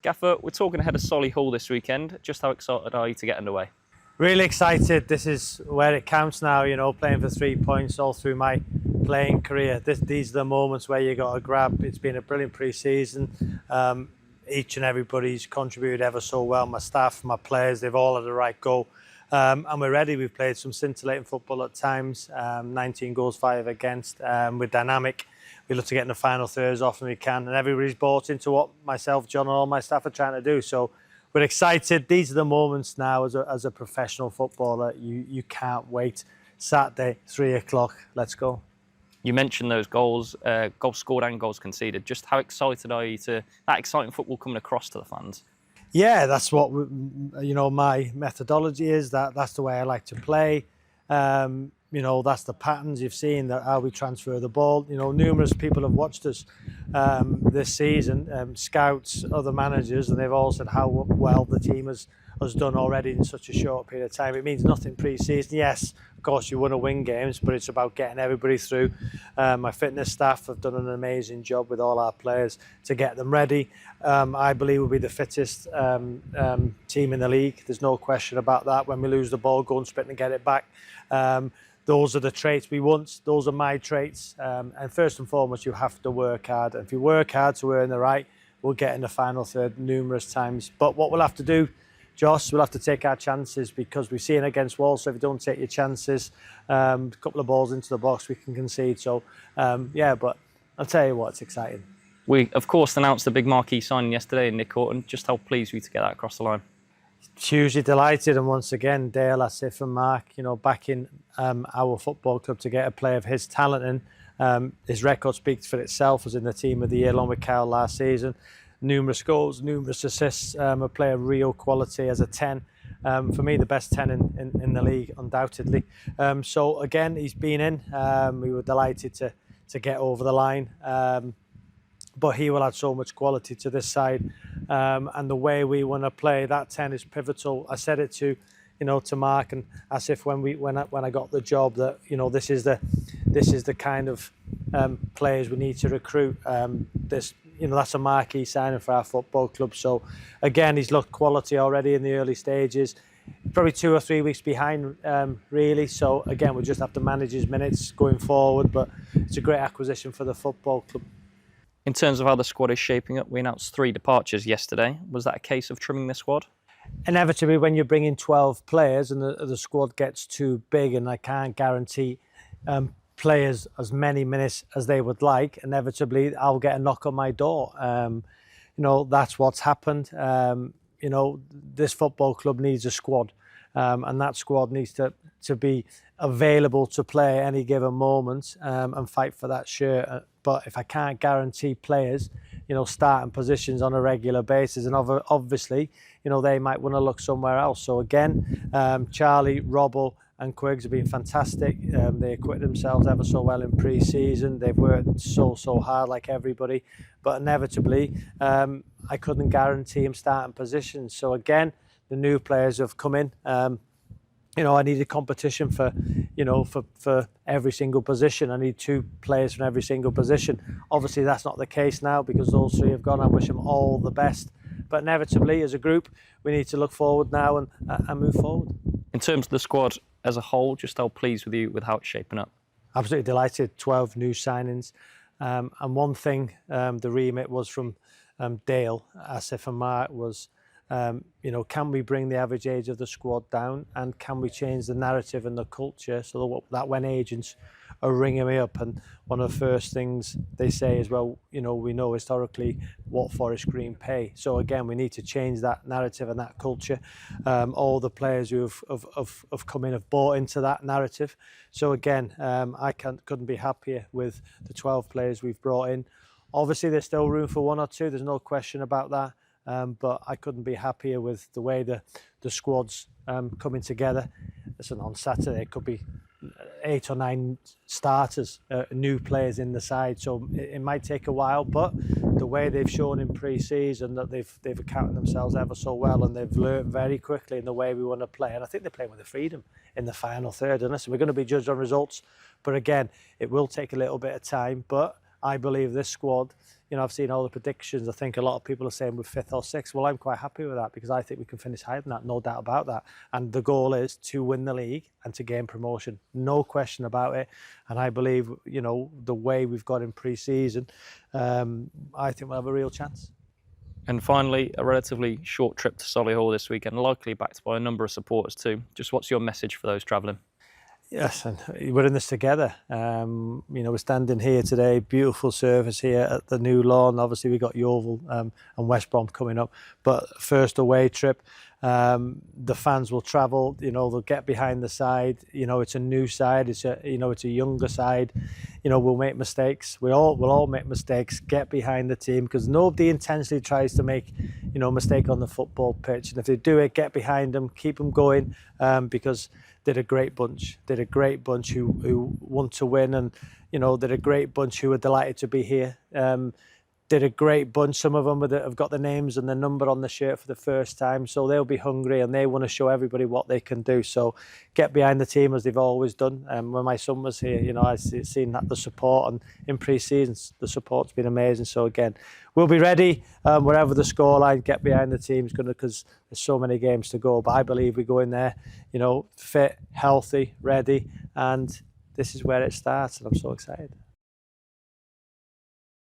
Gaffer, we're talking ahead of Solihull this weekend. Just how excited are you to get underway? Really excited. This is where it counts now, playing for 3 points all through my playing career. These are the moments where you got to grab. It's been a brilliant pre-season. Each and everybody's contributed ever so well. My staff, my players, they've all had the right go. And we're ready. We've played some scintillating football at times, 19 goals, 5 against. We're dynamic. We look to get in the final third as often as we can. And everybody's bought into what myself, John, and all my staff are trying to do. So we're excited. These are the moments now as a professional footballer. You can't wait. Saturday, 3 o'clock. Let's go. You mentioned those goals scored and goals conceded. Just how excited are you to that exciting football coming across to the fans? Yeah, that's what my methodology is. That's the way I like to play. That's the patterns you've seen, that how we transfer the ball. Numerous people have watched us this season, scouts, other managers, and they've all said how well the team has done already in such a short period of time. It means nothing pre-season. Yes, of course, you want to win games, but it's about getting everybody through. My fitness staff have done an amazing job with all our players to get them ready. I believe we'll be the fittest team in the league. There's no question about that. When we lose the ball, go and sprint and get it back. Those are the traits we want. Those are my traits. And first and foremost, you have to work hard. And if you work hard to earn the right, we'll get in the final third numerous times. But what we'll have to do, Josh, we'll have to take our chances, because we've seen against Wolves. So if you don't take your chances, a couple of balls into the box, we can concede. So, but I'll tell you what, it's exciting. We, of course, announced the big marquee signing yesterday in Nick Horton. Just how pleased were you to get that across the line? Hugely delighted, and once again, Dale, Asif and Mark, backing our football club to get a player of his talent in. His record speaks for itself, as in the team of the year along with Kyle last season. Numerous goals, numerous assists, a player of real quality as a 10. For me, the best 10 in the league, undoubtedly. So again, he's been in. We were delighted to get over the line. But he will add so much quality to this side, and the way we want to play, that 10 is pivotal. I said it to Mark and Asif when I got the job, that this is the kind of players we need to recruit. That's a marquee signing for our football club. So again, he's looked quality already in the early stages. Probably 2 or 3 weeks behind, really. So again, we'll just have to manage his minutes going forward. But it's a great acquisition for the football club. In terms of how the squad is shaping up, we announced 3 departures yesterday. Was that a case of trimming the squad? Inevitably, when you bring in 12 players and the squad gets too big, and I can't guarantee players as many minutes as they would like, inevitably I'll get a knock on my door. That's what's happened. This football club needs a squad, and that squad needs to be available to play at any given moment and fight for that shirt. But if I can't guarantee players, starting positions on a regular basis, and obviously, they might want to look somewhere else. So again, Charlie, Robbo and Quiggs have been fantastic. They acquitted themselves ever so well in pre-season. They've worked so hard, like everybody. But inevitably, I couldn't guarantee them starting positions. So again, the new players have come in. I needed competition for every single position. I need 2 players from every single position. Obviously, that's not the case now, because those 3 have gone. I wish them all the best. But inevitably, as a group, we need to look forward now and move forward. In terms of the squad as a whole, just how pleased with you with how it's shaping up? Absolutely delighted. 12 new signings. And one thing, the remit was from Dale, Asif and Mark, was can we bring the average age of the squad down, and can we change the narrative and the culture so that when agents are ringing me up, and one of the first things they say is, well, we know historically what Forest Green pay. So again, we need to change that narrative and that culture. All the players who have come in have bought into that narrative. So again, I couldn't be happier with the 12 players we've brought in. Obviously, there's still room for 1 or 2. There's no question about that. But I couldn't be happier with the way the squad's coming together. Listen, on Saturday it could be 8 or 9 starters, new players in the side. So it might take a while, but the way they've shown in pre-season that they've accounted themselves ever so well, and they've learned very quickly in the way we want to play. And I think they're playing with the freedom in the final third. And listen, we're going to be judged on results, but again, it will take a little bit of time. But I believe this squad, I've seen all the predictions. I think a lot of people are saying we're 5th or 6th. Well, I'm quite happy with that because I think we can finish higher than that, no doubt about that. And the goal is to win the league and to gain promotion, no question about it. And I believe, the way we've got in pre-season, I think we'll have a real chance. And finally, a relatively short trip to Solihull this weekend, likely backed by a number of supporters too. Just what's your message for those travelling? Yes, and we're in this together. We're standing here today, beautiful surface here at the new lawn. Obviously, we've got Yeovil and West Brom coming up. But first away trip, the fans will travel, they'll get behind the side. It's a new side, it's a younger side. We'll make mistakes. We'll all make mistakes, get behind the team, because nobody intentionally tries to make, mistake on the football pitch. And if they do it, get behind them, keep them going, because they're a great bunch. They're a great bunch who want to win, and they're a great bunch who are delighted to be here. They're a great bunch. Some of them have got the names and the number on the shirt for the first time, so they'll be hungry and they want to show everybody what they can do. So get behind the team as they've always done. When my son was here, I've seen that the support, and in pre-season the support's been amazing. So again, we'll be ready wherever the scoreline. Get behind the team's going to, because there's so many games to go. But I believe we go in there, fit, healthy, ready, and this is where it starts, and I'm so excited.